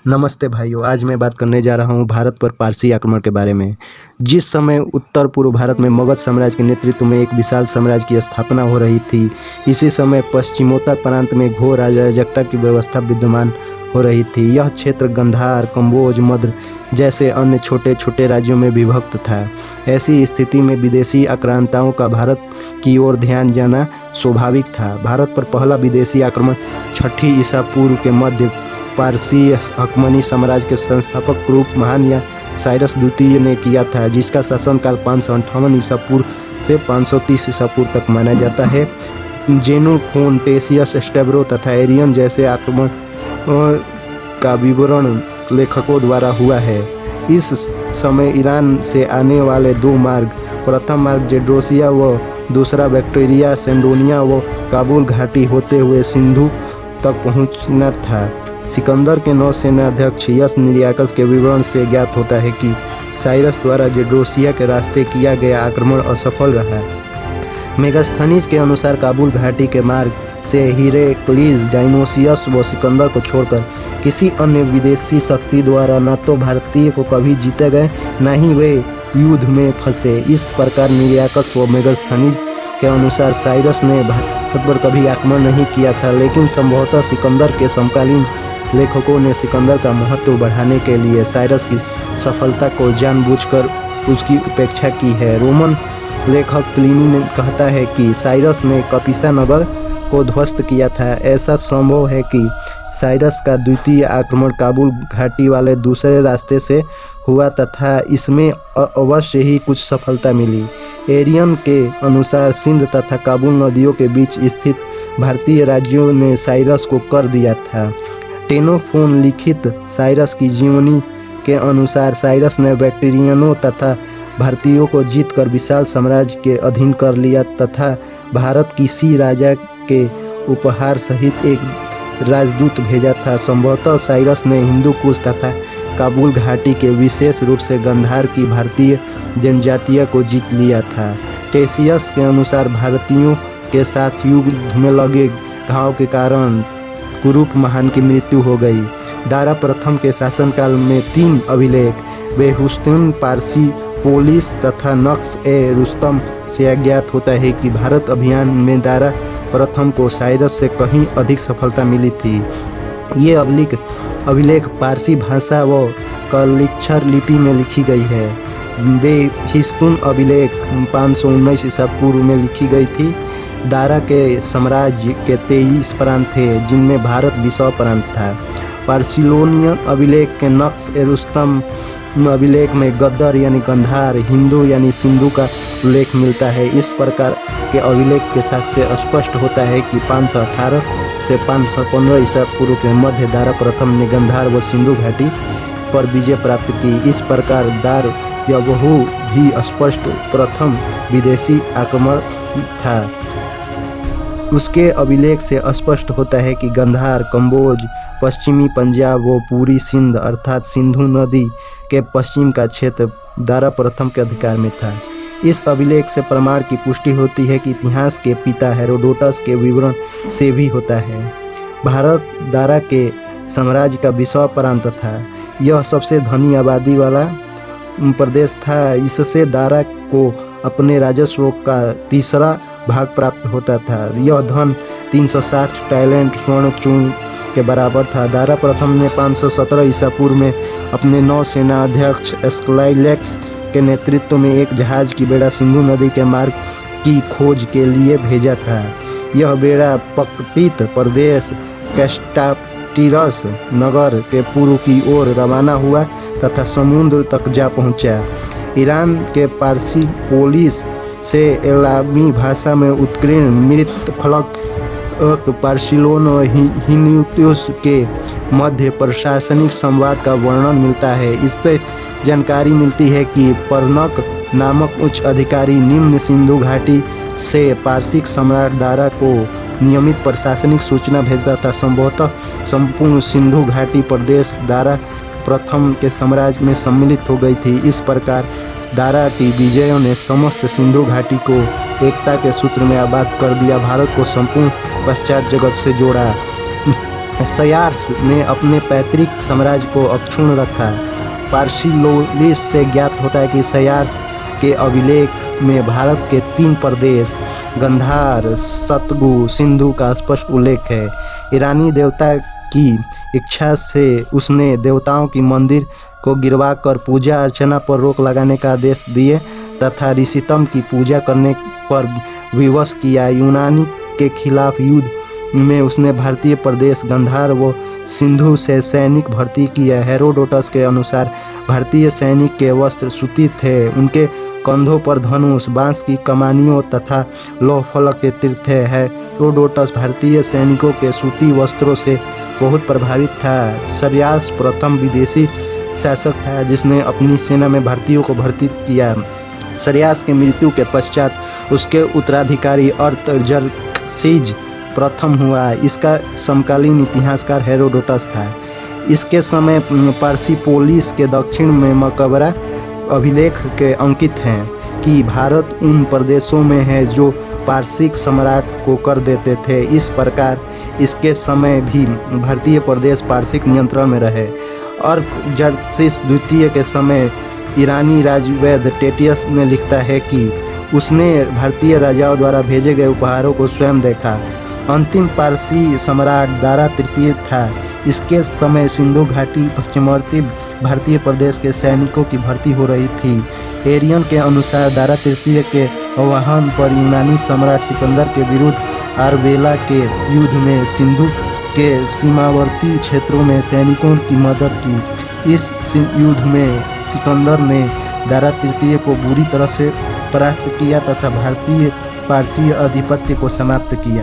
नमस्ते भाइयों, आज मैं बात करने जा रहा हूँ भारत पर पारसी आक्रमण के बारे में। जिस समय उत्तर पूर्व भारत में मगध साम्राज्य के नेतृत्व में एक विशाल साम्राज्य की स्थापना हो रही थी, इसी समय पश्चिमोत्तर प्रांत में घोर अराजकता की व्यवस्था विद्यमान हो रही थी। यह क्षेत्र गंधार, कम्बोज, मद्र जैसे अन्य छोटे छोटे राज्यों में विभक्त था। ऐसी स्थिति में विदेशी आक्रांताओं का भारत की ओर ध्यान जाना स्वाभाविक था। भारत पर पहला विदेशी आक्रमण 6ठी ईसा पूर्व के मध्य पारसी हकमनी साम्राज्य के संस्थापक रूप महान या साइरस द्वितीय ने किया था, जिसका शासनकाल 558 ईसा पूर्व से 530 ईसा पूर्व तक माना जाता है। जेनोफोन, टेसियस, स्टेब्रो तथा एरियन जैसे आक्रमण का विवरण लेखकों द्वारा हुआ है। इस समय ईरान से आने वाले दो मार्ग, प्रथम मार्ग जेड्रोसिया व दूसरा बैक्टीरिया, सेंडोनिया व काबुल घाटी होते हुए सिंधु तक पहुंचना था। सिकंदर के नौसेनाध्यक्ष यस निरियाकस के विवरण से ज्ञात होता है कि साइरस द्वारा जेड्रोसिया के रास्ते किया गया आक्रमण असफल रहा। मेगास्थनीज के अनुसार काबुल घाटी के मार्ग से हिरेक्लिस, डायनोसियस व सिकंदर को छोड़कर किसी अन्य विदेशी शक्ति द्वारा न तो भारतीय को कभी जीते गए, न ही वे युद्ध में फंसे। इस प्रकार निरियाकस व मेगास्थनीज के अनुसार साइरस ने भारत पर कभी आक्रमण नहीं किया था, लेकिन संभवतः सिकंदर के समकालीन लेखकों ने सिकंदर का महत्व बढ़ाने के लिए साइरस की सफलता को जानबूझकर उसकी उपेक्षा की है। रोमन लेखक प्लिनी ने कहता है कि साइरस ने कपिसा नगर को ध्वस्त किया था। ऐसा संभव है कि साइरस का द्वितीय आक्रमण काबुल घाटी वाले दूसरे रास्ते से हुआ तथा इसमें अवश्य ही कुछ सफलता मिली। एरियन के अनुसार सिंध तथा काबुल नदियों के बीच स्थित भारतीय राज्यों ने साइरस को कर दिया था। टेनोफोन लिखित साइरस की जीवनी के अनुसार साइरस ने बैक्टीरियनों तथा भारतीयों को जीतकर विशाल साम्राज्य के अधीन कर लिया तथा भारत किसी राजा के उपहार सहित एक राजदूत भेजा था। संभवतः साइरस ने हिंदू कुश तथा काबुल घाटी के विशेष रूप से गंधार की भारतीय जनजातीय को जीत लिया था। टेसियस के अनुसार भारतीयों के साथ युद्ध में लगे घाव के कारण कुरुप महान की मृत्यु हो गई। दारा प्रथम के शासनकाल में 3 अभिलेख बेहुस्तून, पारसी पोलिस तथा नक्श ए रुस्तम से अज्ञात होता है कि भारत अभियान में दारा प्रथम को साइरस से कहीं अधिक सफलता मिली थी। ये अभिलेख पारसी भाषा व कलिच्छर लिपि में लिखी गई है। बेहिस्तून अभिलेख 519 ईसा पूर्व में लिखी गई थी। दारा के साम्राज्य के 23 प्रांत थे, जिनमें भारत 20वां प्रांत था। पार्सिलोनियन अभिलेख के नक्श ए रुस्तम अभिलेख में गद्दर यानी गंधार, हिंदू यानी सिंधु का उल्लेख मिलता है। इस प्रकार के अभिलेख के साक्ष्य स्पष्ट होता है कि 518 से 515 ईसा पूर्व के मध्य दारा प्रथम ने गंधार व सिंधु घाटी पर विजय प्राप्त की। इस प्रकार दार यबहू भी स्पष्ट प्रथम विदेशी आक्रमण था। उसके अभिलेख से स्पष्ट होता है कि गंधार, कम्बोज, पश्चिमी पंजाब व पूरी सिंध अर्थात सिंधु नदी के पश्चिम का क्षेत्र दारा प्रथम के अधिकार में था। इस अभिलेख से प्रमाण की पुष्टि होती है कि इतिहास के पिता हेरोडोटस के विवरण से भी होता है। भारत दारा के साम्राज्य का 20वां प्रांत था। यह सबसे धनी आबादी वाला प्रदेश था। इससे दारा को अपने राजस्व का 3रा भाग प्राप्त होता था। यह धन 360 टैलेंट स्वर्ण चूर्ण के बराबर था। दारा प्रथम ने 517 ईसा पूर्व में अपने नौसेनाध्यक्ष एस्क्लाइलेक्स के नेतृत्व में एक जहाज की बेड़ा सिंधु नदी के मार्ग की खोज के लिए भेजा था। यह बेड़ा पक्तित प्रदेश कैस्टाटिरस नगर के पूर्व की ओर रवाना हुआ तथा समुद्र तक जा पहुंचा। ईरान के पारसी पोलिस से एलामी भाषा में उत्कीर्ण मृतफलक पार्सिलोन और हिन्यूतियस के मध्य प्रशासनिक संवाद का वर्णन मिलता है। इससे जानकारी मिलती है कि परनक नामक उच्च अधिकारी निम्न सिंधु घाटी से पारसिक सम्राट दारा को नियमित प्रशासनिक सूचना भेजता था। संभवतः संपूर्ण सिंधु घाटी प्रदेश दारा प्रथम के साम्राज्य में सम्मिलित हो गई थी। इस प्रकार दारा की विजयों ने समस्त सिंधु घाटी को एकता के सूत्र में आबाद कर दिया, भारत को संपूर्ण पश्चात जगत से जोड़ा। सयार्स ने अपने पैतृक साम्राज्य को अक्षुण्ण रखा। पार्सिलोलिस से ज्ञात होता है कि सयार्स के अभिलेख में भारत के 3 प्रदेश गांधार, सतलुज, सिंधु का स्पष्ट उल्लेख है। ईरानी देवता की इच्छा से उसने देवताओं की मंदिर को गिरवाकर पूजा अर्चना पर रोक लगाने का आदेश दिए तथा ऋषितम की पूजा करने पर विवश किया। यूनानी के खिलाफ युद्ध में उसने भारतीय प्रदेश गांधार व सिंधु से सैनिक भर्ती किया। हेरोडोटस के अनुसार भारतीय सैनिक के वस्त्र सूती थे, उनके कंधों पर धनुष, बांस की कमानियों तथा लौह फलक के तीर थे। हेरोडोटस भारतीय सैनिकों के सूती वस्त्रों से बहुत प्रभावित था। सयार्स प्रथम विदेशी शासक था जिसने अपनी सेना में भारतीयों को भर्ती किया। सयार्स के मृत्यु के पश्चात उसके उत्तराधिकारी अर्थजर्क्सिस प्रथम हुआ। इसका समकालीन इतिहासकार हेरोडोटस था। इसके समय पार्सिपोलिस के दक्षिण में मकबरा अभिलेख के अंकित हैं कि भारत उन प्रदेशों में है जो पारसिक सम्राट को कर देते थे। इस प्रकार इसके समय भी भारतीय प्रदेश पारसिक नियंत्रण में रहे। अर्थजर्क्सिस द्वितीय के समय ईरानी राजवैद्य टेटियस ने लिखता है कि उसने भारतीय राजाओं द्वारा भेजे गए उपहारों को स्वयं देखा। अंतिम पारसी सम्राट दारा तृतीय था। इसके समय सिंधु घाटी पश्चिमवर्ती भारतीय प्रदेश के सैनिकों की भर्ती हो रही थी। एरियन के अनुसार दारा तृतीय के आह्वान पर यूनानी सम्राट सिकंदर के विरुद्ध आरबेला के युद्ध में सिंधु के सीमावर्ती क्षेत्रों में सैनिकों की मदद की। इस युद्ध में सिकंदर ने दारा तृतीय को बुरी तरह से परास्त किया तथा भारतीय पारसी आधिपत्य को समाप्त किया।